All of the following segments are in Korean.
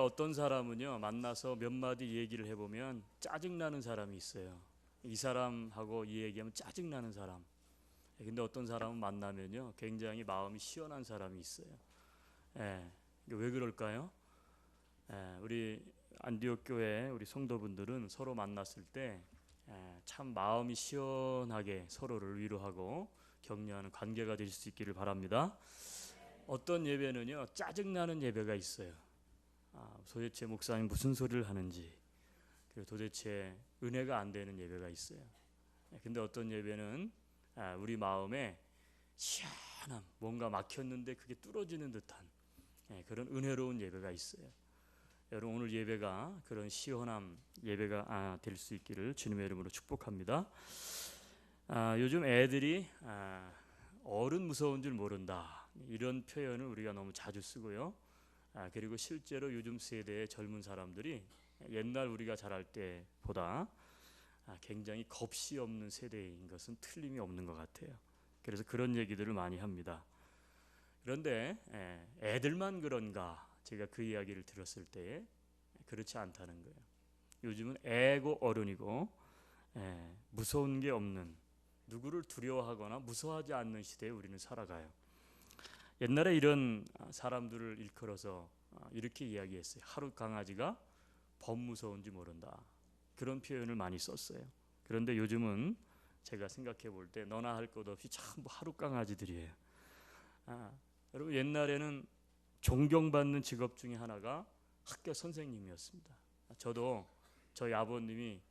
어떤 사람은요, 만나서 몇 마디 얘기를 해보면 짜증나는 사람이 있어요. 이 사람하고 이 얘기하면 짜증나는 사람. 근데 어떤 사람은 만나면요, 굉장히 마음이 시원한 사람이 있어요. 예, 왜 그럴까요? 우리 안디옥 교회 우리 성도분들은 서로 만났을 때 참 마음이 시원하게 서로를 위로하고 격려하는 관계가 될 수 있기를 바랍니다. 어떤 예배는요, 짜증나는 예배가 있어요. 도대체 목사님 무슨 소리를 하는지, 그리고 도대체 은혜가 안 되는 예배가 있어요. 근데 어떤 예배는 우리 마음에 시원함, 뭔가 막혔는데 그게 뚫어지는 듯한 그런 은혜로운 예배가 있어요. 여러분, 오늘 예배가 그런 시원함 예배가 될 수 있기를 주님의 이름으로 축복합니다. 요즘 애들이 어른 무서운 줄 모른다, 이런 표현을 우리가 너무 자주 쓰고요. 그리고 실제로 요즘 세대의 젊은 사람들이 옛날 우리가 자랄 때보다 굉장히 겁이 없는 세대인 것은 틀림이 없는 것 같아요. 그래서 그런 얘기들을 많이 합니다. 그런데 애들만 그런가, 제가 그 이야기를 들었을 때 그렇지 않다는 거예요. 요즘은 애고 어른이고 무서운 게 없는, 누구를 두려워하거나 무서워하지 않는 시대에 우리는 살아가요. 옛날에 이런 사람들을 일컬어서 이렇게 이야기했어요. 하루 강아지가 범 무서운지 모른다, 그런 표현을 많이 썼어요. 그런데 요즘은 제가 생각해 볼 때 너나 할 것 없이 전부 하루 강아지들이에요. 여러분, 옛날에는 존경받는 직업 중에 하나가 학교 선생님이었습니다. 저도 저희 아버님이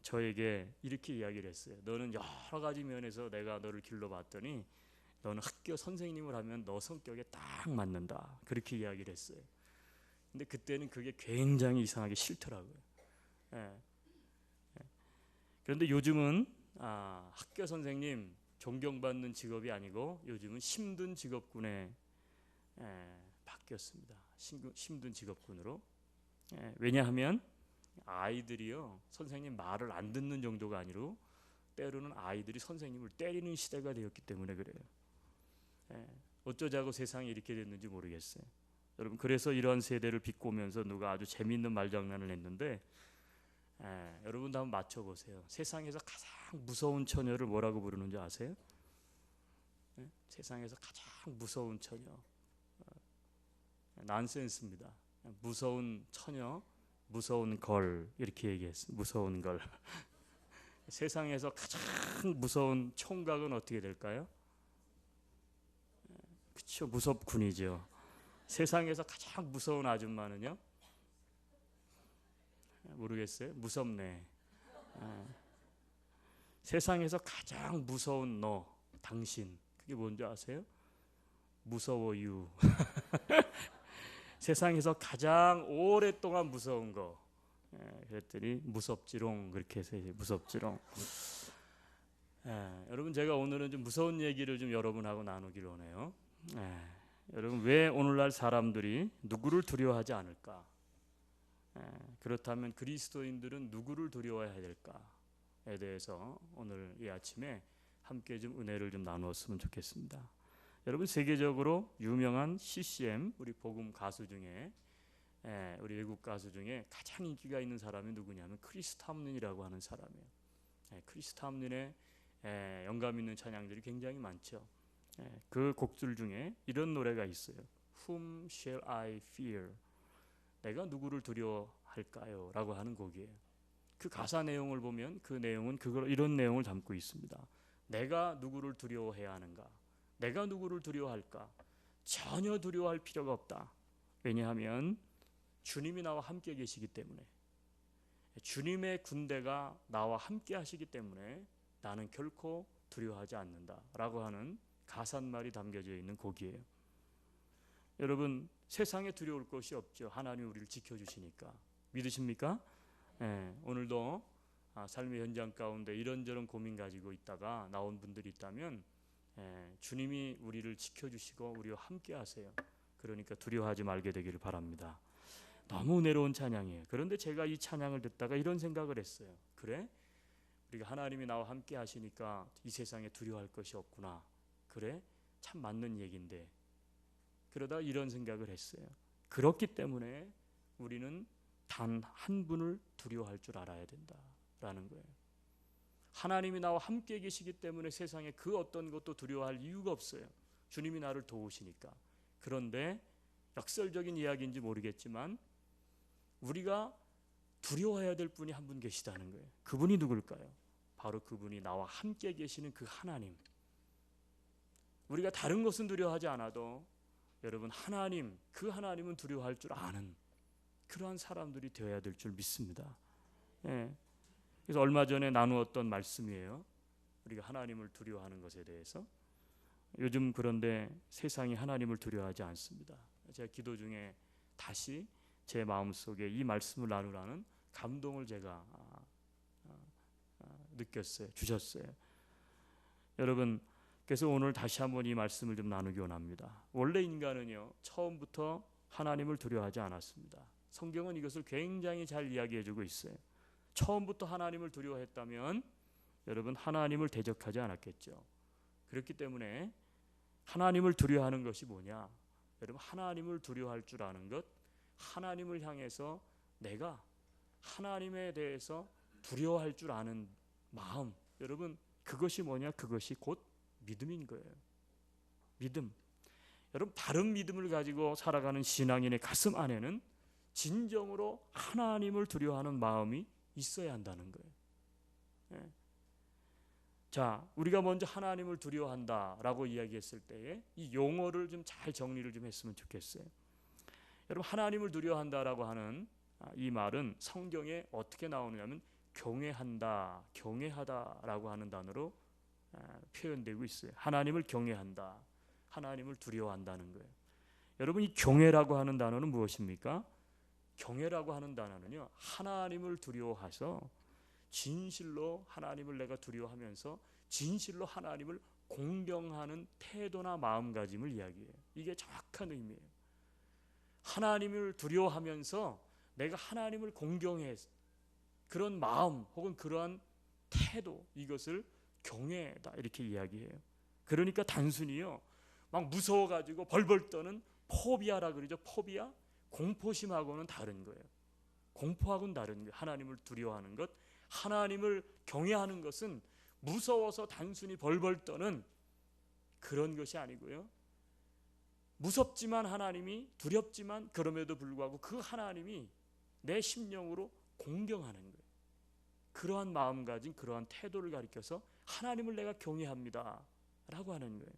저에게 이렇게 이야기를 했어요. 너는 여러 가지 면에서 내가 너를 길러봤더니 너는 학교 선생님을 하면 너 성격에 딱 맞는다, 그렇게 이야기를 했어요. 근데 그때는 그게 굉장히 이상하게 싫더라고요. 예. 그런데 요즘은 학교 선생님 존경받는 직업이 아니고 요즘은 힘든 직업군에 바뀌었습니다. 힘든 직업군으로. 왜냐하면 아이들이요, 선생님 말을 안 듣는 정도가 아니고 때로는 아이들이 선생님을 때리는 시대가 되었기 때문에 그래요. 어쩌자고 세상이 이렇게 됐는지 모르겠어요. 여러분, 그래서 이런 세대를 비꼬면서 누가 아주 재미있는 말장난을 했는데, 여러분도 한번 맞춰보세요. 세상에서 가장 무서운 처녀를 뭐라고 부르는지 아세요? 세상에서 가장 무서운 처녀, 난센스입니다. 무서운 처녀, 무서운 걸, 이렇게 얘기했어요. 무서운 걸. 세상에서 가장 무서운 총각은 어떻게 될까요? 그렇죠, 무섭군이죠. 세상에서 가장 무서운 아줌마는요? 모르겠어요. 무섭네. 세상에서 가장 무서운 너, 당신, 그게 뭔지 아세요? 무서워유. 세상에서 가장 오랫동안 무서운 거. 그랬더니 무섭지롱, 그렇게 해서 무섭지롱. 여러분, 제가 오늘은 좀 무서운 얘기를 좀 여러분하고 나누기를 원해요. 여러분, 왜 오늘날 사람들이 누구를 두려워하지 않을까? 그렇다면 그리스도인들은 누구를 두려워해야 될까에 대해서 오늘 이 아침에 함께 좀 은혜를 좀 나누었으면 좋겠습니다. 여러분, 세계적으로 유명한 CCM, 우리 복음 가수 중에 우리 외국 가수 중에 가장 인기가 있는 사람이 누구냐면 크리스 탐린이라고 하는 사람이에요. 크리스 탐린의 영감 있는 찬양들이 굉장히 많죠. 그 곡들 중에 이런 노래가 있어요. Whom shall I fear? 내가 누구를 두려워할까요? 라고 하는 곡이에요. 그 가사 내용을 보면 그 내용은 이런 내용을 담고 있습니다. 내가 누구를 두려워해야 하는가? 내가 누구를 두려워할까? 전혀 두려워할 필요가 없다. 왜냐하면 주님이 나와 함께 계시기 때문에, 주님의 군대가 나와 함께 하시기 때문에 나는 결코 두려워하지 않는다 라고 하는 가사말이 담겨져 있는 곡이에요. 여러분, 세상에 두려울 것이 없죠. 하나님 우리를 지켜주시니까. 믿으십니까? 오늘도 삶의 현장 가운데 이런저런 고민 가지고 있다가 나온 분들이 있다면 주님이 우리를 지켜주시고 우리와 함께 하세요. 그러니까 두려워하지 말게 되기를 바랍니다. 너무 은혜로운 찬양이에요. 그런데 제가 이 찬양을 듣다가 이런 생각을 했어요. 그래? 우리가 하나님이 나와 함께 하시니까 이 세상에 두려워할 것이 없구나. 그래? 참 맞는 얘기인데. 그러다 이런 생각을 했어요. 그렇기 때문에 우리는 단 한 분을 두려워할 줄 알아야 된다라는 거예요. 하나님이 나와 함께 계시기 때문에 세상에 그 어떤 것도 두려워할 이유가 없어요. 주님이 나를 도우시니까. 그런데 역설적인 이야기인지 모르겠지만 우리가 두려워해야 될 분이 한 분 계시다는 거예요. 그분이 누굴까요? 바로 그분이 나와 함께 계시는 그 하나님. 우리가 다른 것은 두려워하지 않아도 여러분 하나님, 그 하나님은 두려워할 줄 아는 그러한 사람들이 되어야 될 줄 믿습니다. 예. 그래서 얼마 전에 나누었던 말씀이에요. 우리가 하나님을 두려워하는 것에 대해서. 요즘 그런데 세상이 하나님을 두려워하지 않습니다. 제가 기도 중에 다시 제 마음속에 이 말씀을 나누라는 감동을 제가 느꼈어요. 주셨어요. 여러분, 그래서 오늘 다시 한번 이 말씀을 좀 나누기 원합니다. 원래 인간은요, 처음부터 하나님을 두려워하지 않았습니다. 성경은 이것을 굉장히 잘 이야기해주고 있어요. 처음부터 하나님을 두려워했다면 여러분 하나님을 대적하지 않았겠죠. 그렇기 때문에 하나님을 두려워하는 것이 뭐냐? 여러분 하나님을 두려워할 줄 아는 것, 하나님을 향해서 내가 하나님에 대해서 두려워할 줄 아는 마음, 여러분 그것이 뭐냐? 그것이 곧 믿음인 거예요. 믿음. 여러분 바른 믿음을 가지고 살아가는 신앙인의 가슴 안에는 진정으로 하나님을 두려워하는 마음이 있어야 한다는 거예요. 예. 자, 우리가 먼저 하나님을 두려워한다라고 이야기했을 때에 이 용어를 좀 잘 정리를 좀 했으면 좋겠어요. 여러분 하나님을 두려워한다라고 하는 이 말은 성경에 어떻게 나오느냐면 경외한다, 경외하다라고 하는 단어로 표현되고 있어요. 하나님을 경외한다, 하나님을 두려워한다는 거예요. 여러분 이 경외라고 하는 단어는 무엇입니까? 경외라고 하는 단어는요, 하나님을 두려워해서 진실로 하나님을 내가 두려워하면서 진실로 하나님을 공경하는 태도나 마음가짐을 이야기해요. 이게 정확한 의미예요. 하나님을 두려워하면서 내가 하나님을 공경해 그런 마음 혹은 그러한 태도, 이것을 경외다 이렇게 이야기해요. 그러니까 단순히요 막 무서워가지고 벌벌 떠는 포비아라 그러죠. 포비아, 공포심하고는 다른 거예요. 공포하고는 다른 거예요. 하나님을 두려워하는 것, 하나님을 경외하는 것은 무서워서 단순히 벌벌 떠는 그런 것이 아니고요, 무섭지만 하나님이, 두렵지만 그럼에도 불구하고 그 하나님이 내 심령으로 공경하는 거예요. 그러한 마음가짐, 그러한 태도를 가리켜서 하나님을 내가 경외합니다 라고 하는 거예요.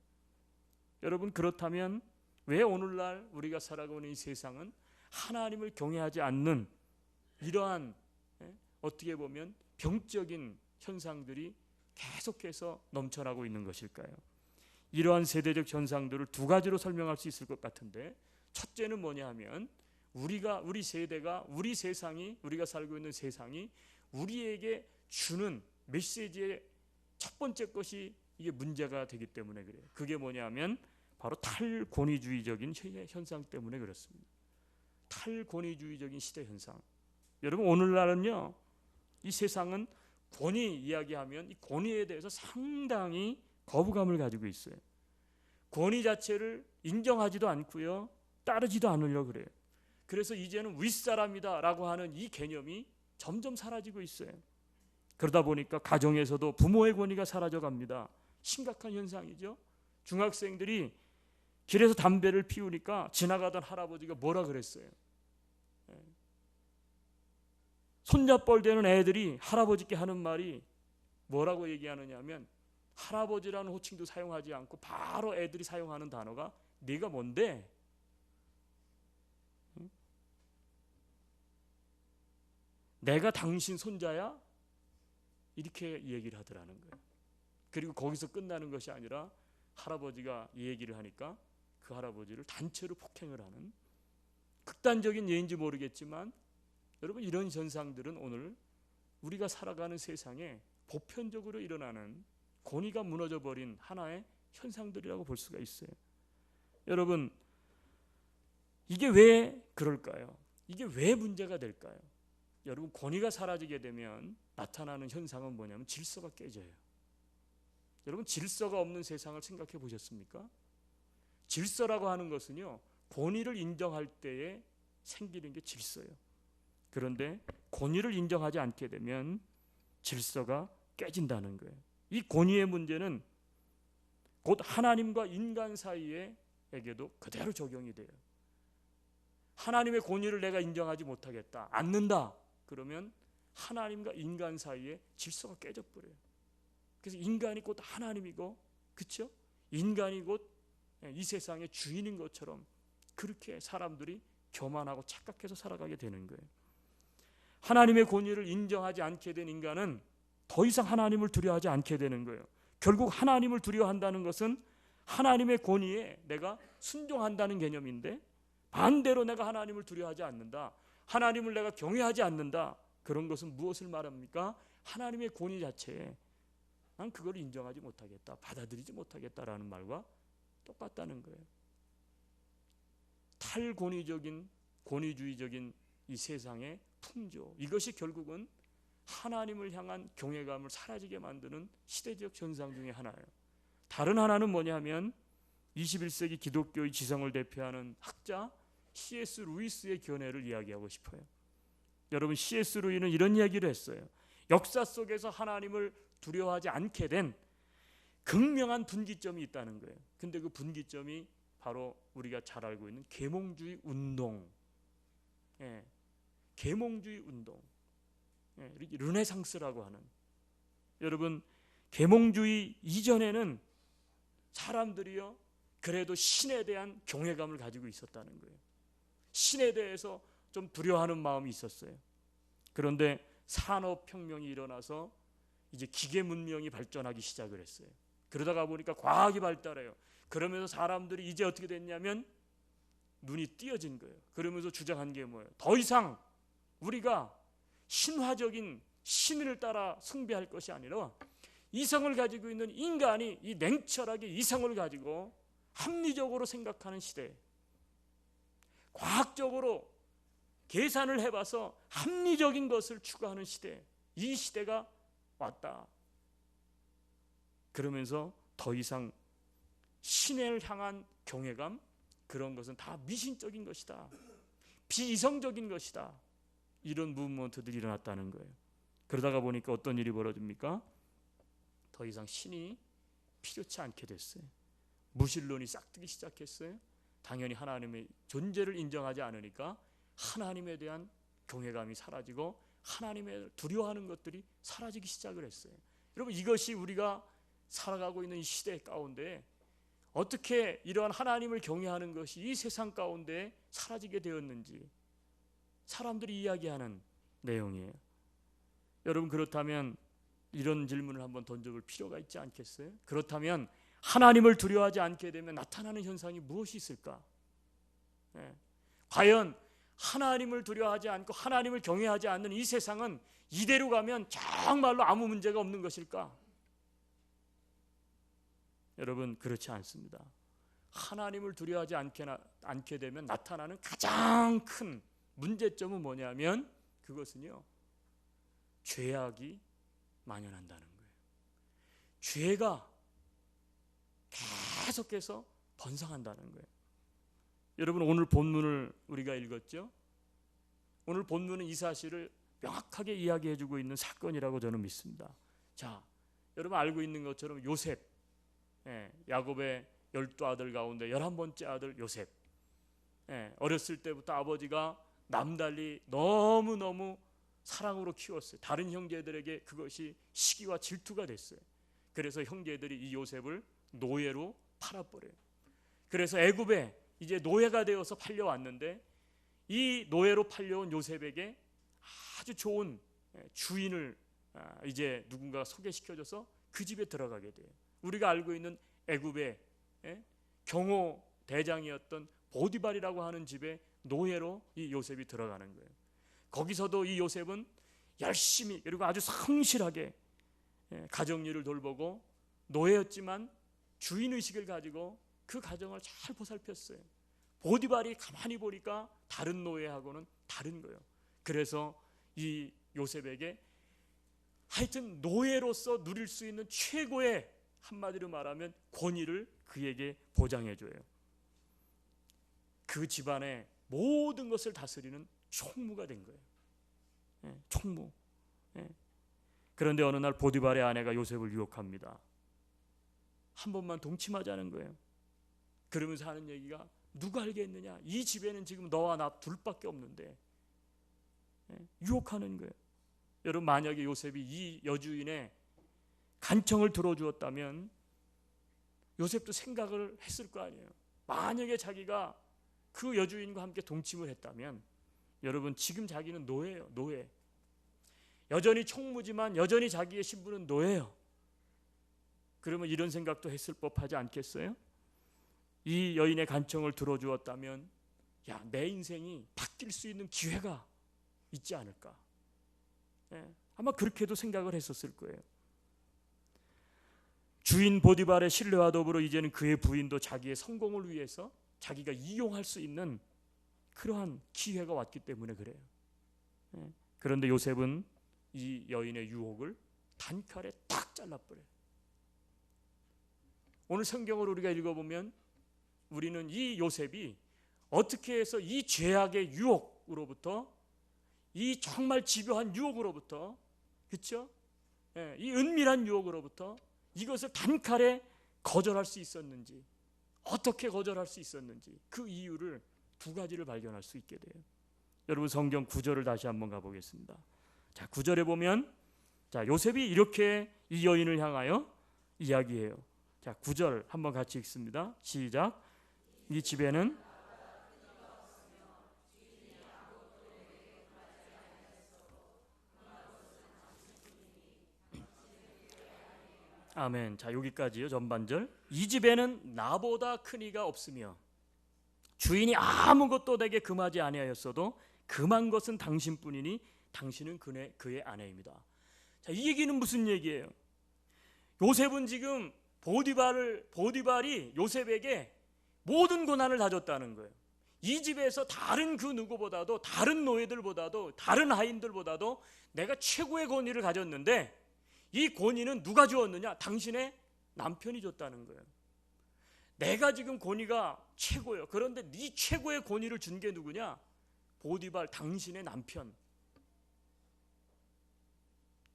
여러분 그렇다면 왜 오늘날 우리가 살아가는 이 세상은 하나님을 경외하지 않는 이러한 어떻게 보면 병적인 현상들이 계속해서 넘쳐나고 있는 것일까요? 이러한 세대적 현상들을 두 가지로 설명할 수 있을 것 같은데, 첫째는 뭐냐 하면 우리 세대가, 우리 세상이, 우리가 살고 있는 세상이 우리에게 주는 메시지의 첫 번째 것이 이게 문제가 되기 때문에 그래요. 그게 뭐냐 하면 바로 탈권위주의적인 현상 때문에 그렇습니다. 탈권위주의적인 시대 현상. 여러분 오늘날은요, 이 세상은 권위 이야기하면 이 권위에 대해서 상당히 거부감을 가지고 있어요. 권위 자체를 인정하지도 않고요, 따르지도 않으려고 그래요. 그래서 이제는 윗사람이다 라고 하는 이 개념이 점점 사라지고 있어요. 그러다 보니까 가정에서도 부모의 권위가 사라져갑니다. 심각한 현상이죠. 중학생들이 길에서 담배를 피우니까 지나가던 할아버지가 뭐라 그랬어요? 손잡벌 되는 애들이 할아버지께 하는 말이 뭐라고 얘기하느냐 하면, 할아버지라는 호칭도 사용하지 않고 바로 애들이 사용하는 단어가 네가 뭔데? 응? 내가 당신 손자야? 이렇게 얘기를 하더라는 거예요. 그리고 거기서 끝나는 것이 아니라 할아버지가 이 얘기를 하니까 그 할아버지를 단체로 폭행을 하는, 극단적인 예인지 모르겠지만 여러분 이런 현상들은 오늘 우리가 살아가는 세상에 보편적으로 일어나는 권위가 무너져 버린 하나의 현상들이라고 볼 수가 있어요. 여러분 이게 왜 그럴까요? 이게 왜 문제가 될까요? 여러분 권위가 사라지게 되면 나타나는 현상은 뭐냐면 질서가 깨져요. 여러분 질서가 없는 세상을 생각해 보셨습니까? 질서라고 하는 것은요, 권위를 인정할 때에 생기는 게 질서예요. 그런데 권위를 인정하지 않게 되면 질서가 깨진다는 거예요. 이 권위의 문제는 곧 하나님과 인간 사이에게도 그대로 적용이 돼요. 하나님의 권위를 내가 인정하지 못하겠다, 않는다, 그러면 하나님과 인간 사이에 질서가 깨져버려요. 그래서 인간이 곧 하나님이고, 그렇죠? 인간이 곧 이 세상의 주인인 것처럼 그렇게 사람들이 교만하고 착각해서 살아가게 되는 거예요. 하나님의 권위를 인정하지 않게 된 인간은 더 이상 하나님을 두려워하지 않게 되는 거예요. 결국 하나님을 두려워한다는 것은 하나님의 권위에 내가 순종한다는 개념인데, 반대로 내가 하나님을 두려워하지 않는다, 하나님을 내가 경외하지 않는다, 그런 것은 무엇을 말합니까? 하나님의 권위 자체에 난 그걸 인정하지 못하겠다, 받아들이지 못하겠다라는 말과 똑같다는 거예요. 탈권위적인, 권위주의적인 이 세상의 풍조, 이것이 결국은 하나님을 향한 경외감을 사라지게 만드는 시대적 현상 중에 하나예요. 다른 하나는 뭐냐면 21세기 기독교의 지성을 대표하는 학자 C.S. 루이스의 견해를 이야기하고 싶어요. 여러분, C.S. 루이는 이런 이야기를 했어요. 역사 속에서 하나님을 두려워하지 않게 된 극명한 분기점이 있다는 거예요. 근데 그 분기점이 바로 우리가 잘 알고 있는 계몽주의 운동, 계몽주의 운동, 르네상스라고 하는, 여러분, 계몽주의 이전에는 사람들이요 그래도 신에 대한 경외감을 가지고 있었다는 거예요. 신에 대해서 좀 두려워하는 마음이 있었어요. 그런데 산업혁명이 일어나서 이제 기계 문명이 발전하기 시작을 했어요. 그러다가 보니까 과학이 발달해요. 그러면서 사람들이 이제 어떻게 됐냐면 눈이 띄어진 거예요. 그러면서 주장한 게 뭐예요? 더 이상 우리가 신화적인 신을 따라 숭배할 것이 아니라 이성을 가지고 있는 인간이 이 냉철하게 이성을 가지고 합리적으로 생각하는 시대, 과학적으로 계산을 해봐서 합리적인 것을 추구하는 시대, 이 시대가 왔다. 그러면서 더 이상 신을 향한 경외감, 그런 것은 다 미신적인 것이다, 비이성적인 것이다, 이런 무브먼트들이 일어났다는 거예요. 그러다가 보니까 어떤 일이 벌어집니까? 더 이상 신이 필요치 않게 됐어요. 무신론이 싹트기 시작했어요. 당연히 하나님의 존재를 인정하지 않으니까 하나님에 대한 경외감이 사라지고 하나님을 두려워하는 것들이 사라지기 시작을 했어요. 여러분, 이것이 우리가 살아가고 있는 이 시대 가운데 어떻게 이러한 하나님을 경외하는 것이 이 세상 가운데 사라지게 되었는지 사람들이 이야기하는 내용이에요. 여러분, 그렇다면 이런 질문을 한번 던져볼 필요가 있지 않겠어요? 그렇다면 하나님을 두려워하지 않게 되면 나타나는 현상이 무엇이 있을까? 과연 하나님을 두려워하지 않고 하나님을 경외하지 않는 이 세상은 이대로 가면 정말로 아무 문제가 없는 것일까? 여러분, 그렇지 않습니다. 하나님을 두려워하지 않게 되면 나타나는 가장 큰 문제점은 뭐냐면 그것은요, 죄악이 만연한다는 거예요. 죄가 계속해서 번성한다는 거예요. 여러분, 오늘 본문을 우리가 읽었죠? 오늘 본문은 이 사실을 명확하게 이야기해주고 있는 사건이라고 저는 믿습니다. 자, 여러분 알고 있는 것처럼 요셉, 야곱의 12아들 가운데 11번째 아들 요셉, 어렸을 때부터 아버지가 남달리 너무너무 사랑으로 키웠어요. 다른 형제들에게 그것이 시기와 질투가 됐어요. 그래서 형제들이 이 요셉을 노예로 팔아버려요. 그래서 애굽에 이제 노예가 되어서 팔려왔는데 이 노예로 팔려온 요셉에게 아주 좋은 주인을 이제 누군가 소개시켜줘서 그 집에 들어가게 돼요. 우리가 알고 있는 애굽의 경호 대장이었던 보디발이라고 하는 집에 노예로 이 요셉이 들어가는 거예요. 거기서도 이 요셉은 열심히 그리고 아주 성실하게 가정일을 돌보고 노예였지만 주인의식을 가지고 그 가정을 잘 보살폈어요. 보디발이 가만히 보니까 다른 노예하고는 다른 거예요. 그래서 이 요셉에게 하여튼 노예로서 누릴 수 있는 최고의, 한마디로 말하면 권위를 그에게 보장해줘요. 그 집안의 모든 것을 다스리는 총무가 된 거예요. 총무. 그런데 어느 날 보디발의 아내가 요셉을 유혹합니다. 한 번만 동침하자는 거예요. 그러면서 하는 얘기가, 누가 알겠느냐, 이 집에는 지금 너와 나 둘밖에 없는데. 유혹하는 거예요. 여러분, 만약에 요셉이 이 여주인의 간청을 들어주었다면 요셉도 생각을 했을 거 아니에요. 만약에 자기가 그 여주인과 함께 동침을 했다면, 여러분, 지금 자기는 노예예요. 노예. 여전히 총무지만 여전히 자기의 신분은 노예예요. 그러면 이런 생각도 했을 법하지 않겠어요? 이 여인의 간청을 들어주었다면, 야, 내 인생이 바뀔 수 있는 기회가 있지 않을까. 아마 그렇게도 생각을 했었을 거예요. 주인 보디발의 신뢰와 더불어 이제는 그의 부인도 자기의 성공을 위해서 자기가 이용할 수 있는 그러한 기회가 왔기 때문에 그래요. 그런데 요셉은 이 여인의 유혹을 단칼에 딱 잘라버려요. 오늘 성경을 우리가 읽어보면 우리는 이 요셉이 어떻게 해서 이 죄악의 유혹으로부터, 이 정말 집요한 유혹으로부터, 그렇죠? 이 은밀한 유혹으로부터 이것을 단칼에 거절할 수 있었는지, 어떻게 거절할 수 있었는지, 그 이유를 두 가지를 발견할 수 있게 돼요. 여러분, 성경 9절을 다시 한번 가보겠습니다. 자, 9절에 보면, 자, 요셉이 이렇게 이 여인을 향하여 이야기해요. 자, 9절 한번 같이 읽습니다. 시작. 이 집에는 아멘. 자, 여기까지요. 전반절. 이 집에는 나보다 큰 이가 없으며 주인이 아무것도 내게 금하지 아니하였어도 금한 것은 당신뿐이니 당신은 그의 아내입니다. 자, 이 얘기는 무슨 얘기예요? 요셉은 지금 보디발이 요셉에게 모든 고난을 다 줬다는 거예요. 이 집에서 다른 그 누구보다도, 다른 노예들보다도, 다른 하인들보다도 내가 최고의 권위를 가졌는데, 이 권위는 누가 주었느냐? 당신의 남편이 줬다는 거예요. 내가 지금 권위가 최고예요. 그런데 네 최고의 권위를 준 게 누구냐? 보디발, 당신의 남편.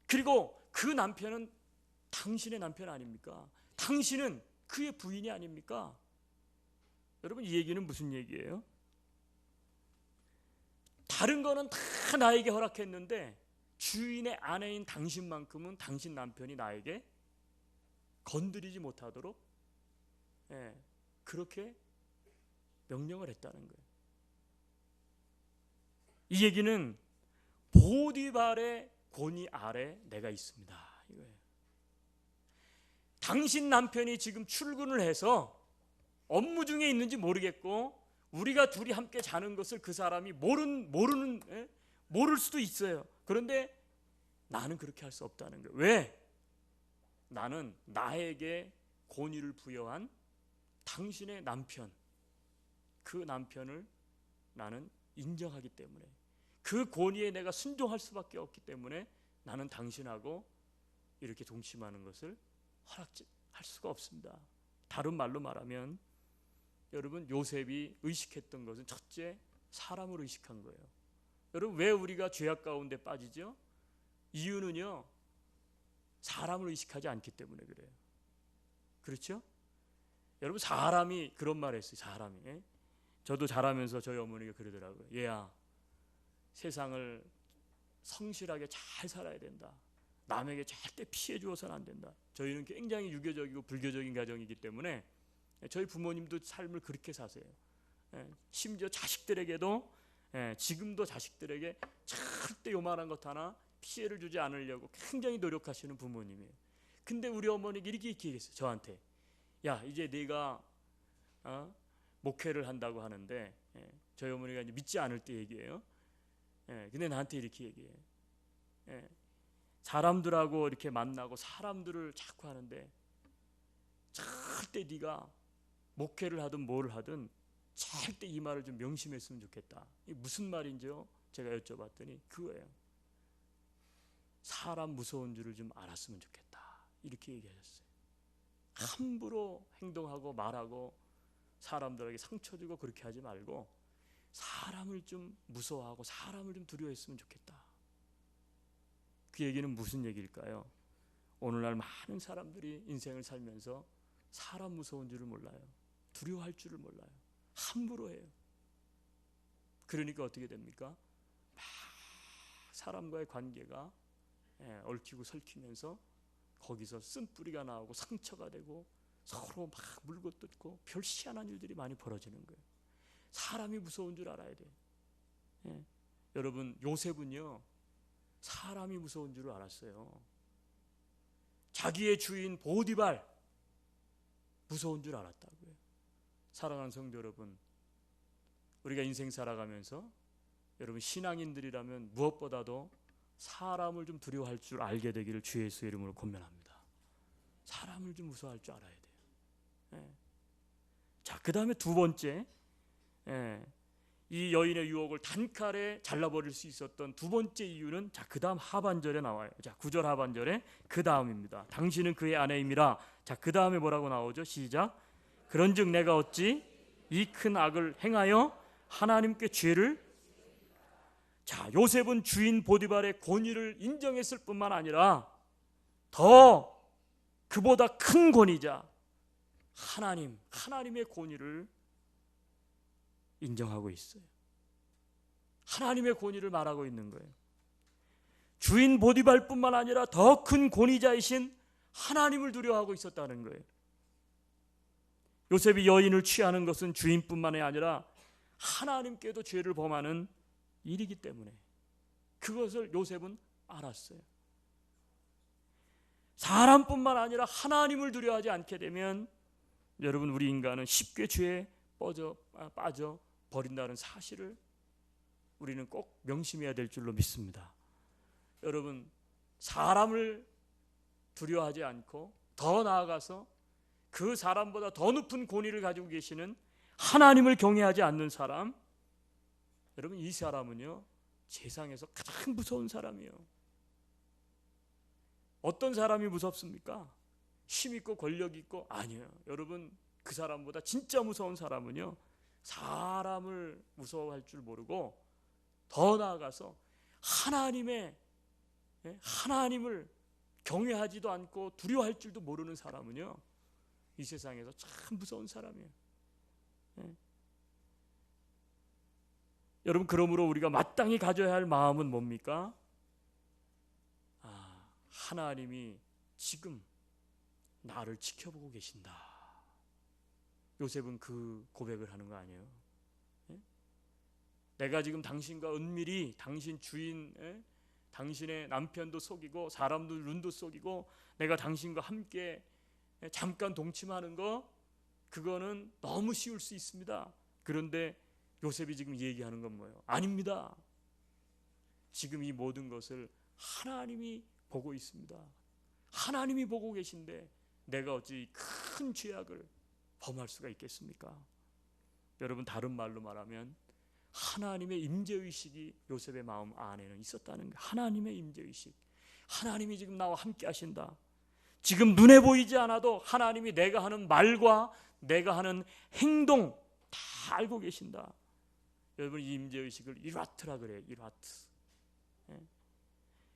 그리고 그 남편은 당신의 남편 아닙니까? 당신은 그의 부인이 아닙니까? 여러분, 이 얘기는 무슨 얘기예요? 다른 거는 다 나에게 허락했는데 주인의 아내인 당신만큼은 당신 남편이 나에게 건드리지 못하도록 그렇게 명령을 했다는 거예요. 이 얘기는 보디발의 권위 아래 내가 있습니다, 이거예요. 당신 남편이 지금 출근을 해서 업무 중에 있는지 모르겠고 우리가 둘이 함께 자는 것을 그 사람이 모를 수도 있어요. 그런데 나는 그렇게 할 수 없다는 거예요. 왜? 나는 나에게 권위를 부여한 당신의 남편, 그 남편을 나는 인정하기 때문에, 그 권위에 내가 순종할 수밖에 없기 때문에 나는 당신하고 이렇게 동침하는 것을 허락할 수가 없습니다. 다른 말로 말하면, 여러분, 요셉이 의식했던 것은 첫째, 사람을 의식한 거예요. 여러분, 왜 우리가 죄악 가운데 빠지죠? 이유는요, 사람을 의식하지 않기 때문에 그래요. 그렇죠? 여러분, 사람이 그런 말을 했어요. 사람이. 저도 자라면서 저희 어머니가 그러더라고요. 얘야, 세상을 성실하게 잘 살아야 된다. 남에게 절대 피해 주어서는 안 된다. 저희는 굉장히 유교적이고 불교적인 가정이기 때문에 저희 부모님도 삶을 그렇게 사세요. 심지어 자식들에게도, 지금도 자식들에게 절대 요만한 것 하나 피해를 주지 않으려고 굉장히 노력하시는 부모님이에요. 근데 우리 어머니가 이렇게 얘기했어요. 저한테, 야, 이제 네가 목회를 한다고 하는데, 저희 어머니가 이제 믿지 않을 때 얘기해요. 근데 나한테 이렇게 얘기해요. 사람들하고 이렇게 만나고 사람들을 자꾸 하는데 절대 네가 목회를 하든 뭘 하든 절대 이 말을 좀 명심했으면 좋겠다. 이게 무슨 말인지요? 제가 여쭤봤더니 그거예요. 사람 무서운 줄을 좀 알았으면 좋겠다. 이렇게 얘기하셨어요. 함부로 행동하고 말하고 사람들에게 상처 주고 그렇게 하지 말고 사람을 좀 무서워하고 사람을 좀 두려워했으면 좋겠다. 그 얘기는 무슨 얘기일까요? 오늘날 많은 사람들이 인생을 살면서 사람 무서운 줄을 몰라요. 두려워할 줄을 몰라요. 함부로 해요. 그러니까 어떻게 됩니까? 막 사람과의 관계가 얽히고 설키면서 거기서 쓴뿌리가 나오고 상처가 되고 서로 막 물고 뜯고 별 희한한 일들이 많이 벌어지는 거예요. 사람이 무서운 줄 알아야 돼요. 여러분, 요셉은요 사람이 무서운 줄 알았어요. 자기의 주인 보디발 무서운 줄 알았다고요. 사랑하는 성도 여러분, 우리가 인생 살아가면서 여러분 신앙인들이라면 무엇보다도 사람을 좀 두려워할 줄 알게 되기를 주 예수의 이름으로 권면합니다. 사람을 좀 무서워할 줄 알아야 돼요. 자, 그 다음에 두 번째, 이 여인의 유혹을 단칼에 잘라버릴 수 있었던 두 번째 이유는 자, 그 다음 하반절에 나와요. 자, 9절 하반절에 그 다음입니다. 당신은 그의 아내임이라. 자, 그 다음에 뭐라고 나오죠? 시작. 그런즉 내가 어찌 이 큰 악을 행하여 하나님께 죄를. 자, 요셉은 주인 보디발의 권위를 인정했을 뿐만 아니라 더 그보다 큰 권위자 하나님의 권위를 인정하고 있어요. 하나님의 권위를 말하고 있는 거예요. 주인 보디발뿐만 아니라 더 큰 권위자이신 하나님을 두려워하고 있었다는 거예요. 요셉이 여인을 취하는 것은 주인뿐만이 아니라 하나님께도 죄를 범하는 일이기 때문에 그것을 요셉은 알았어요. 사람뿐만 아니라 하나님을 두려워하지 않게 되면 여러분, 우리 인간은 쉽게 죄에 빠져 버린다는 사실을 우리는 꼭 명심해야 될 줄로 믿습니다. 여러분, 사람을 두려워하지 않고 더 나아가서 그 사람보다 더 높은 권위를 가지고 계시는 하나님을 경외하지 않는 사람, 여러분, 이 사람은요 세상에서 가장 무서운 사람이에요. 어떤 사람이 무섭습니까? 힘 있고 권력 있고? 아니에요. 여러분, 그 사람보다 진짜 무서운 사람은요 사람을 무서워할 줄 모르고 더 나아가서 하나님을 경외하지도 않고 두려워할 줄도 모르는 사람은요 이 세상에서 참 무서운 사람이에요. 여러분, 그러므로 우리가 마땅히 가져야 할 마음은 뭡니까? 하나님이 지금 나를 지켜보고 계신다. 요셉은 그 고백을 하는 거 아니에요? 내가 지금 당신과 은밀히 당신 주인, 당신의 남편도 속이고 사람도 눈도 속이고 내가 당신과 함께 잠깐 동침하는 거, 그거는 너무 쉬울 수 있습니다. 그런데 요셉이 지금 얘기하는 건 뭐예요? 아닙니다. 지금 이 모든 것을 하나님이 보고 있습니다. 하나님이 보고 계신데 내가 어찌 큰 죄악을 범할 수가 있겠습니까? 여러분, 다른 말로 말하면 하나님의 임재의식이 요셉의 마음 안에는 있었다는 거예요. 하나님의 임재의식. 하나님이 지금 나와 함께 하신다. 지금 눈에 보이지 않아도 하나님이 내가 하는 말과 내가 하는 행동 다 알고 계신다. 여러분, 이 임재의식을 이라트라 그래요. 이라트.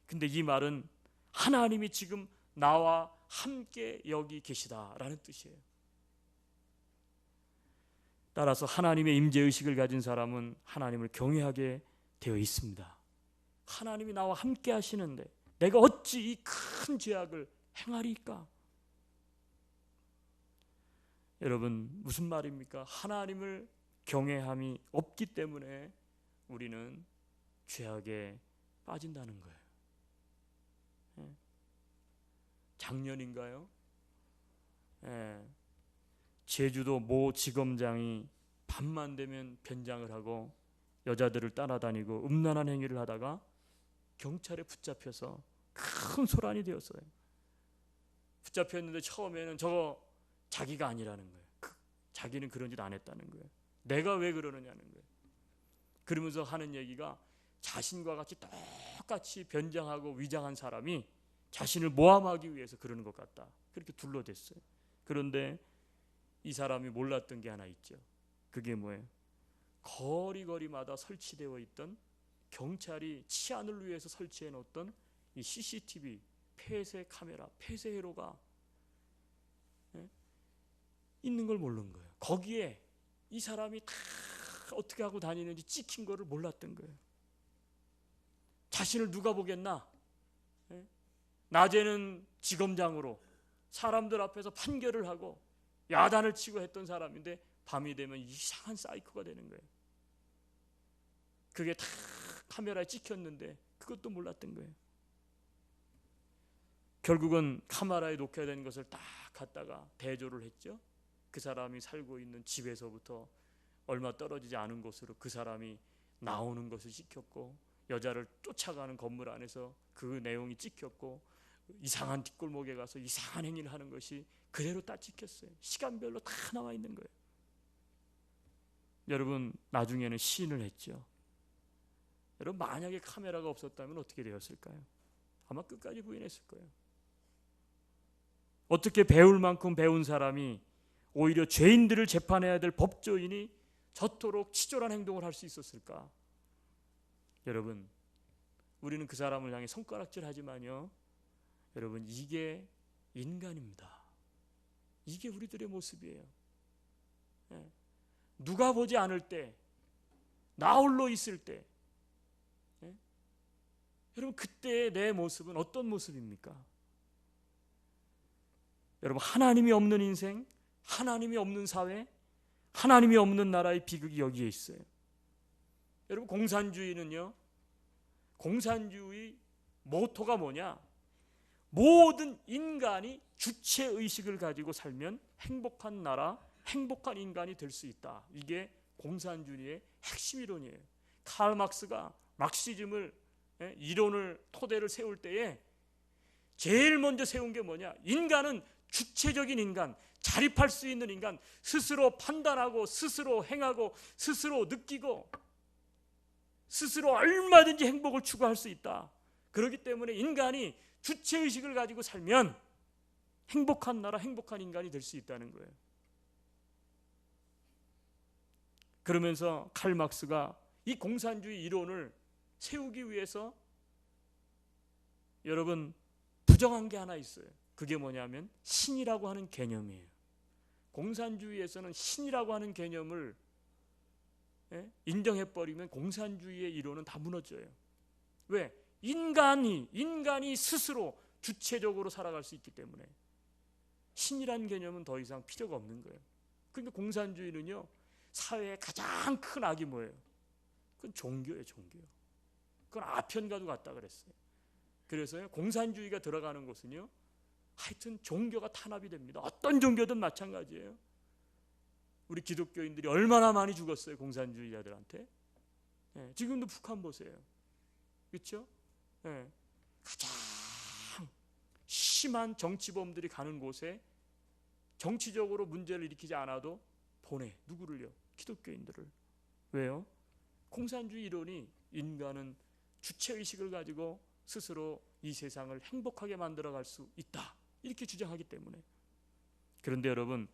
근데 이 말은 하나님이 지금 나와 함께 여기 계시다라는 뜻이에요. 따라서 하나님의 임재의식을 가진 사람은 하나님을 경외하게 되어 있습니다. 하나님이 나와 함께 하시는데 내가 어찌 이 큰 죄악을 행하리까? 여러분, 무슨 말입니까? 하나님을 경외함이 없기 때문에 우리는 죄악에 빠진다는 거예요. 작년인가요? 제주도 모 지검장이 밤만 되면 변장을 하고 여자들을 따라다니고 음란한 행위를 하다가 경찰에 붙잡혀서 큰 소란이 되었어요. 붙잡혔는데 처음에는 저거 자기가 아니라는 거예요. 자기는 그런 짓 안 했다는 거예요. 내가 왜 그러느냐는 거예요. 그러면서 하는 얘기가 자신과 같이 똑같이 변장하고 위장한 사람이 자신을 모함하기 위해서 그러는 것 같다. 그렇게 둘러댔어요. 그런데 이 사람이 몰랐던 게 하나 있죠. 그게 뭐예요? 거리거리마다 설치되어 있던 경찰이 치안을 위해서 설치해 놓았던 이 CCTV 폐쇄 카메라, 폐쇄 회로가 있는 걸 모르는 거예요. 거기에 이 사람이 다 어떻게 하고 다니는지 찍힌 거를 몰랐던 거예요. 자신을 누가 보겠나? 낮에는 지검장으로 사람들 앞에서 판결을 하고 야단을 치고 했던 사람인데 밤이 되면 이상한 사이코가 되는 거예요. 그게 다 카메라에 찍혔는데 그것도 몰랐던 거예요. 결국은 카메라에 녹화되어 있는 것을 딱 갖다가 대조를 했죠. 그 사람이 살고 있는 집에서부터 얼마 떨어지지 않은 곳으로 그 사람이 나오는 것을 찍혔고, 여자를 쫓아가는 건물 안에서 그 내용이 찍혔고, 이상한 뒷골목에 가서 이상한 행위를 하는 것이 그대로 딱 찍혔어요. 시간별로 다 나와 있는 거예요. 여러분, 나중에는 시인을 했죠. 여러분, 만약에 카메라가 없었다면 어떻게 되었을까요? 아마 끝까지 부인했을 거예요. 어떻게 배울 만큼 배운 사람이 오히려 죄인들을 재판해야 될 법조인이 저토록 치졸한 행동을 할 수 있었을까? 여러분, 우리는 그 사람을 향해 손가락질 하지만요, 여러분, 이게 인간입니다. 이게 우리들의 모습이에요. 누가 보지 않을 때, 나 홀로 있을 때, 여러분, 그때 내 모습은 어떤 모습입니까? 여러분, 하나님이 없는 인생, 하나님이 없는 사회, 하나님이 없는 나라의 비극이 여기에 있어요. 여러분, 공산주의는요, 공산주의 모토가 뭐냐? 모든 인간이 주체의식을 가지고 살면 행복한 나라, 행복한 인간이 될 수 있다. 이게 공산주의의 핵심 이론이에요. 칼 막스가 막시즘을 이론을 토대를 세울 때에 제일 먼저 세운 게 뭐냐? 인간은 주체적인 인간, 자립할 수 있는 인간, 스스로 판단하고 스스로 행하고 스스로 느끼고 스스로 얼마든지 행복을 추구할 수 있다. 그렇기 때문에 인간이 주체의식을 가지고 살면 행복한 나라, 행복한 인간이 될 수 있다는 거예요. 그러면서 칼 막스가 이 공산주의 이론을 세우기 위해서 여러분 부정한 게 하나 있어요. 그게 뭐냐면 신이라고 하는 개념이에요. 공산주의에서는 신이라고 하는 개념을 인정해버리면 공산주의의 이론은 다 무너져요. 왜? 인간이 스스로 주체적으로 살아갈 수 있기 때문에 신이라는 개념은 더 이상 필요가 없는 거예요. 그러니까 공산주의는요, 사회의 가장 큰 악이 뭐예요? 그건 종교예요, 종교. 그건 아편과도 같다 그랬어요. 그래서 공산주의가 들어가는 곳은요, 하여튼 종교가 탄압이 됩니다. 어떤 종교든 마찬가지예요. 우리 기독교인들이 얼마나 많이 죽었어요, 공산주의자들한테. 지금도 북한 보세요. 그렇죠? 가장 심한 정치범들이 가는 곳에 정치적으로 문제를 일으키지 않아도 보내. 누구를요? 기독교인들을. 왜요? 공산주의 이론이 인간은 주체의식을 가지고 스스로 이 세상을 행복하게 만들어갈 수 있다, 이렇게 주장하기 때문에. 그런데 여러분,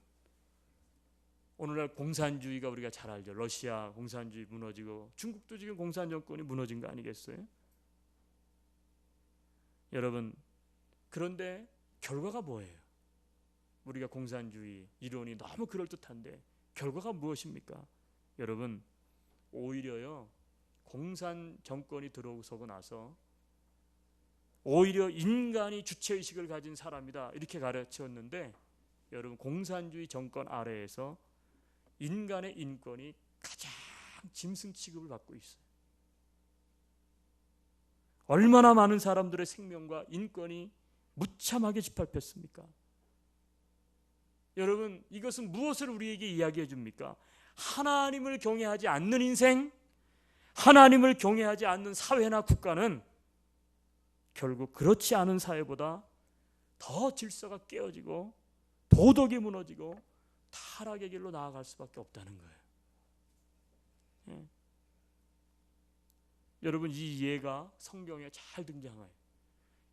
오늘날 공산주의가 우리가 잘 알죠. 러시아 공산주의 무너지고 중국도 지금 공산 정권이 무너진 거 아니겠어요? 여러분, 그런데 결과가 뭐예요? 우리가 공산주의 이론이 너무 그럴듯한데 결과가 무엇입니까? 여러분, 오히려요, 공산 정권이 들어서고 나서 오히려 인간이 주체의식을 가진 사람이다, 이렇게 가르쳤는데, 여러분, 공산주의 정권 아래에서 인간의 인권이 가장 짐승 취급을 받고 있어요. 얼마나 많은 사람들의 생명과 인권이 무참하게 짓밟혔습니까? 여러분, 이것은 무엇을 우리에게 이야기해 줍니까? 하나님을 경외하지 않는 인생, 하나님을 경외하지 않는 사회나 국가는 결국 그렇지 않은 사회보다 더 질서가 깨어지고 도덕이 무너지고 타락의 길로 나아갈 수밖에 없다는 거예요. 여러분, 이 예가 성경에 잘 등장해요.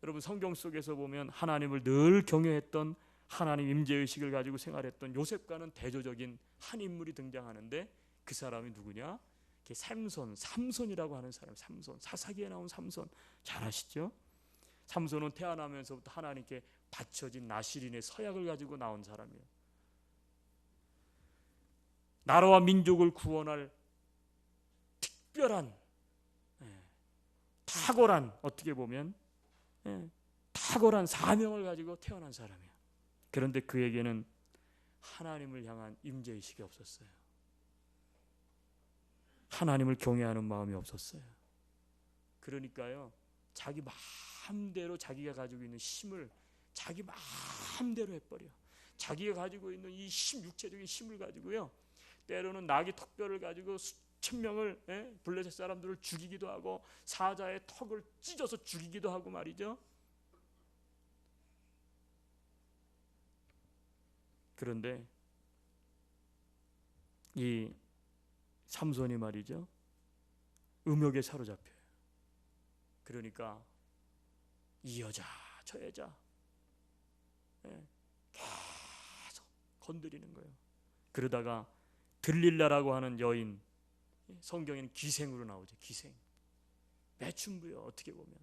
여러분, 성경 속에서 보면 하나님을 늘 경외했던, 하나님 임재의식을 가지고 생활했던 요셉과는 대조적인 한 인물이 등장하는데, 그 사람이 누구냐? 삼손이라고 하는 사람. 삼손, 사사기에 나온 삼손 잘 아시죠? 삼손은 태어나면서부터 하나님께 바쳐진 나실인의 서약을 가지고 나온 사람이에요. 나라와 민족을 구원할 특별한, 탁월한, 어떻게 보면 탁월한 사명을 가지고 태어난 사람이에요. 그런데 그에게는 하나님을 향한 임재의식이 없었어요. 하나님을 경외하는 마음이 없었어요. 그러니까요, 자기 마음대로 자기가 가지고 있는 힘을 자기 마음대로 해버려. 자기가 가지고 있는 이 힘, 육체적인 힘을 가지고요, 때로는 나귀 턱뼈를 가지고 수천 명을, 블레셋 사람들을 죽이기도 하고 사자의 턱을 찢어서 죽이기도 하고 말이죠. 그런데 이 삼손이 말이죠, 음욕에 사로잡혀요. 그러니까 이 여자 저 여자 계속 건드리는 거예요. 그러다가 들릴라라고 하는 여인, 성경에는 기생으로 나오죠. 기생, 매춘부요. 어떻게 보면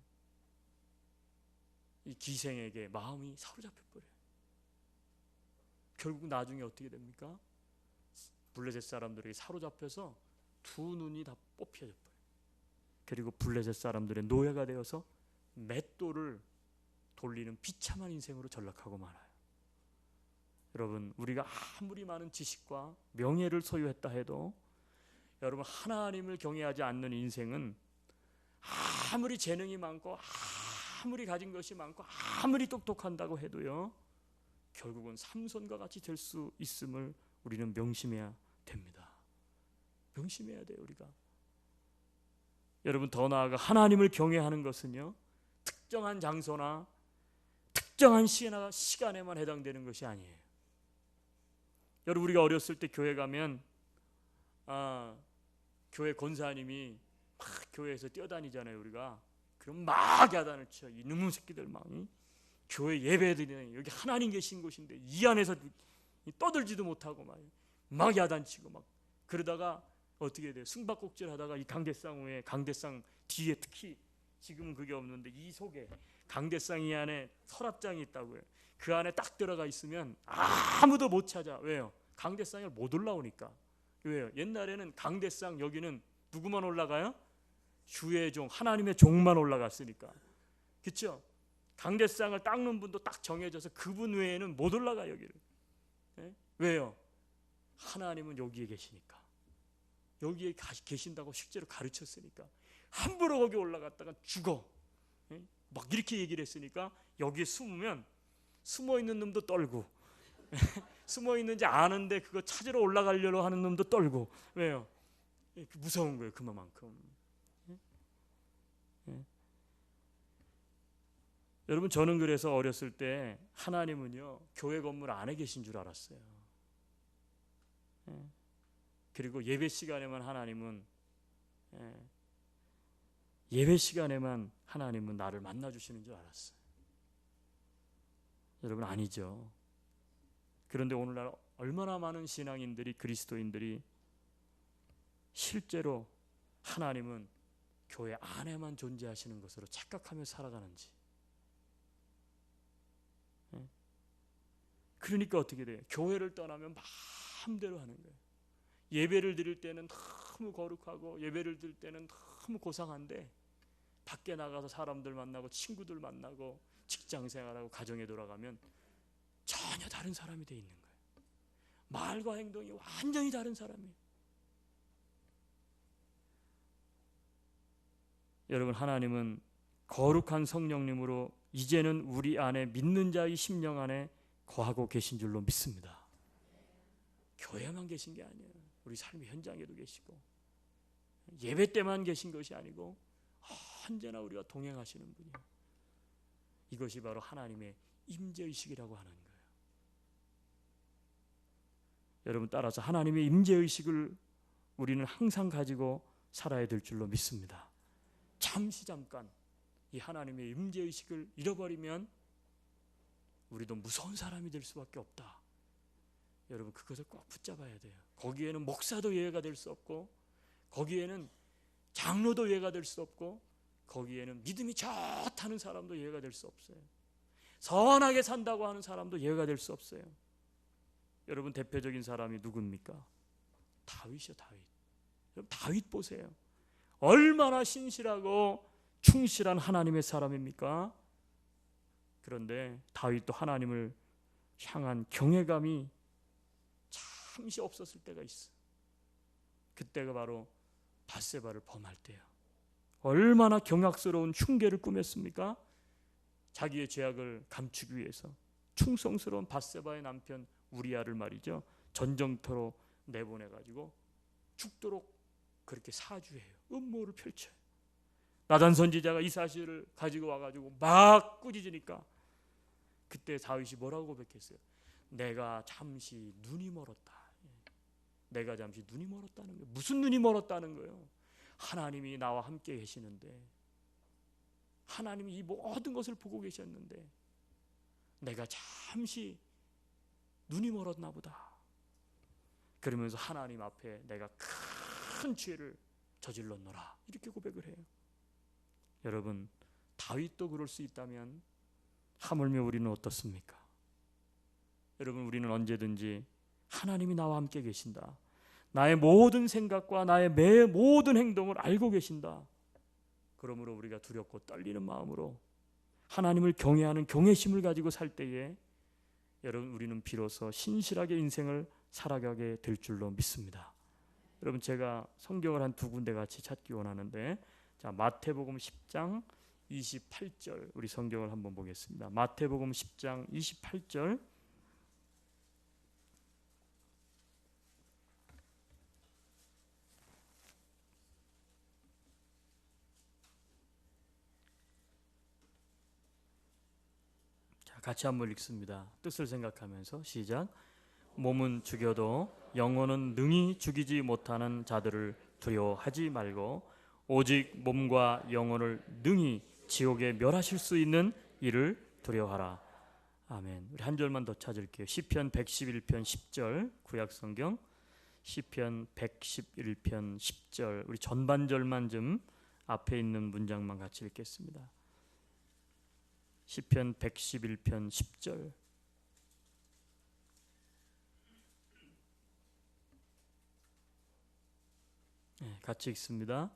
이 기생에게 마음이 사로잡혀 버려요. 결국 나중에 어떻게 됩니까? 블레셋 사람들에게 사로잡혀서 두 눈이 다 뽑혀져 버려요. 그리고 블레셋 사람들의 노예가 되어서 맷돌을 돌리는 비참한 인생으로 전락하고 말아요. 여러분, 우리가 아무리 많은 지식과 명예를 소유했다 해도 여러분, 하나님을 경외하지 않는 인생은 아무리 재능이 많고 아무리 가진 것이 많고 아무리 똑똑한다고 해도요, 결국은 삼손과 같이 될 수 있음을 우리는 명심해야 됩니다. 명심해야 돼요, 우리가. 여러분, 더 나아가 하나님을 경외하는 것은요, 특정한 장소나 특정한 시간에만 해당되는 것이 아니에요. 여러분, 우리가 어렸을 때 교회 가면 교회 권사님이 막 교회에서 뛰어다니잖아요. 우리가 그럼 막 야단을 쳐. 이놈의 새끼들 막 교회 예배드리는, 여기 하나님 계신 곳인데 이 안에서 떠들지도 못하고 막 야단치고 막 그러다가 어떻게 돼요? 숨바꼭질 하다가 이 강대상 위에, 강대상 뒤에, 특히 지금은 그게 없는데 이 속에 강대상 이 안에 서랍장이 있다고요. 그 안에 딱 들어가 있으면 아무도 못 찾아. 왜요? 강대상을 못 올라오니까. 왜요? 옛날에는 강대상 여기는 누구만 올라가요? 주의 종, 하나님의 종만 올라갔으니까. 그렇죠? 강대상을 닦는 분도 딱 정해져서 그분 외에는 못 올라가 여기를. 왜요? 하나님은 여기에 계시니까. 여기에 계신다고 실제로 가르쳤으니까. 함부로 거기 올라갔다가 죽어. 막 이렇게 얘기를 했으니까 여기에 숨으면 숨어 있는 놈도 떨고 숨어 있는지 아는데 그거 찾으러 올라가려고 하는 놈도 떨고. 왜요? 무서운 거예요, 그만큼. 여러분, 저는 그래서 어렸을 때 하나님은요, 교회 건물 안에 계신 줄 알았어요. 그리고 예배 시간에만 하나님은 나를 만나 주시는 줄 알았어요. 여러분, 아니죠. 그런데 오늘날 얼마나 많은 신앙인들이, 그리스도인들이 실제로 하나님은 교회 안에만 존재하시는 것으로 착각하며 살아가는지. 그러니까 어떻게 돼요? 교회를 떠나면 마음대로 하는 거예요. 예배를 드릴 때는 너무 거룩하고 예배를 드릴 때는 너무 고상한데 밖에 나가서 사람들 만나고 친구들 만나고 직장생활하고 가정에 돌아가면 전혀 다른 사람이 돼 있는 거예요. 말과 행동이 완전히 다른 사람이에요. 여러분, 하나님은 거룩한 성령님으로 이제는 우리 안에, 믿는 자의 심령 안에 거하고 계신 줄로 믿습니다. 교회만 계신 게 아니에요. 우리 삶의 현장에도 계시고 예배 때만 계신 것이 아니고 언제나 우리가 동행하시는 분이에요. 이것이 바로 하나님의 임재의식이라고 하는 거예요. 여러분, 따라서 하나님의 임재의식을 우리는 항상 가지고 살아야 될 줄로 믿습니다. 잠깐 이 하나님의 임재의식을 잃어버리면 우리도 무서운 사람이 될 수밖에 없다. 여러분 그것을 꼭 붙잡아야 돼요. 거기에는 목사도 예외가 될 수 없고, 거기에는 장로도 예외가 될 수 없고, 거기에는 믿음이 좋다는 사람도 예외가 될 수 없어요. 선하게 산다고 하는 사람도 예외가 될 수 없어요. 여러분 대표적인 사람이 누굽니까? 다윗이요, 다윗. 여러분 다윗 보세요. 얼마나 신실하고 충실한 하나님의 사람입니까? 그런데 다윗도 하나님을 향한 경외감이 잠시 없었을 때가 있어. 그때가 바로 밧세바를 범할 때요. 얼마나 경악스러운 흉계를 꾸몄습니까? 자기의 죄악을 감추기 위해서 충성스러운 밧세바의 남편 우리아를 말이죠, 전쟁터로 내보내가지고 죽도록 그렇게 사주해요. 음모를 펼쳐요. 나단 선지자가 이 사실을 가지고 와가지고 막 꾸짖으니까 그때 다윗이 뭐라고 고백했어요? 내가 잠시 눈이 멀었다. 내가 잠시 눈이 멀었다는 거예요. 무슨 눈이 멀었다는 거예요? 하나님이 나와 함께 계시는데, 하나님이 이 모든 것을 보고 계셨는데 내가 잠시 눈이 멀었나 보다. 그러면서 하나님 앞에 내가 큰 죄를 저질렀노라, 이렇게 고백을 해요. 여러분 다윗도 그럴 수 있다면 하물며 우리는 어떻습니까? 여러분 우리는 언제든지 하나님이 나와 함께 계신다, 나의 모든 생각과 나의 모든 행동을 알고 계신다, 그러므로 우리가 두렵고 떨리는 마음으로 하나님을 경외하는 경외심을 가지고 살 때에 여러분 우리는 비로소 신실하게 인생을 살아가게 될 줄로 믿습니다. 여러분 제가 성경을 한 두 군데 같이 찾기 원하는데, 자 마태복음 10장 28절 우리 성경을 한번 보겠습니다. 마태복음 10장 28절. 자, 같이 한번 읽습니다. 뜻을 생각하면서 시작. 몸은 죽여도 영혼은 능히 죽이지 못하는 자들을 두려워하지 말고 오직 몸과 영혼을 능히 지옥에 멸하실 수 있는 이를 두려워하라. 아멘. 우리 한 절만 더 찾을게요. 시편 111편 10절 구약성경, 시편 111편 10절 우리 전반절만 좀 앞에 있는 문장만 같이 읽겠습니다. 시편 111편 10절. 같이 읽습니다.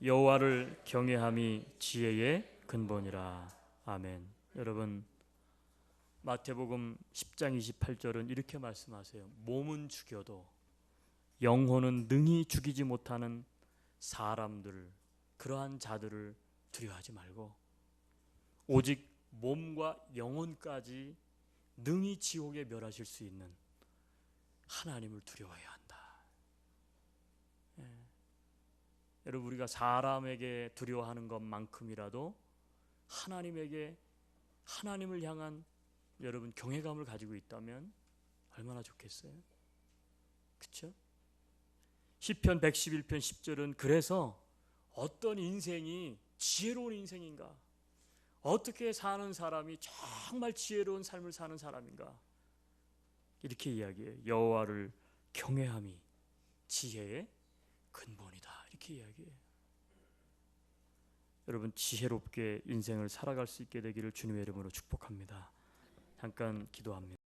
여호와를 경외함이 지혜의 근본이라. 아멘. 여러분 마태복음 10장 28절은 이렇게 말씀하세요. 몸은 죽여도 영혼은 능히 죽이지 못하는 사람들, 그러한 자들을 두려워하지 말고 오직 몸과 영혼까지 능히 지옥에 멸하실 수 있는 하나님을 두려워해야 한다. 여러분 우리가 사람에게 두려워하는 것만큼이라도 하나님에게, 하나님을 향한 여러분 경외감을 가지고 있다면 얼마나 좋겠어요? 그렇죠? 시편 111편 10절은 그래서 어떤 인생이 지혜로운 인생인가, 어떻게 사는 사람이 정말 지혜로운 삶을 사는 사람인가, 이렇게 이야기해요. 여호와를 경외함이 지혜의 근본이다, 이렇게 이야기해요. 여러분 지혜롭게 인생을 살아갈 수 있게 되기를 주님의 이름으로 축복합니다. 잠깐 기도합니다.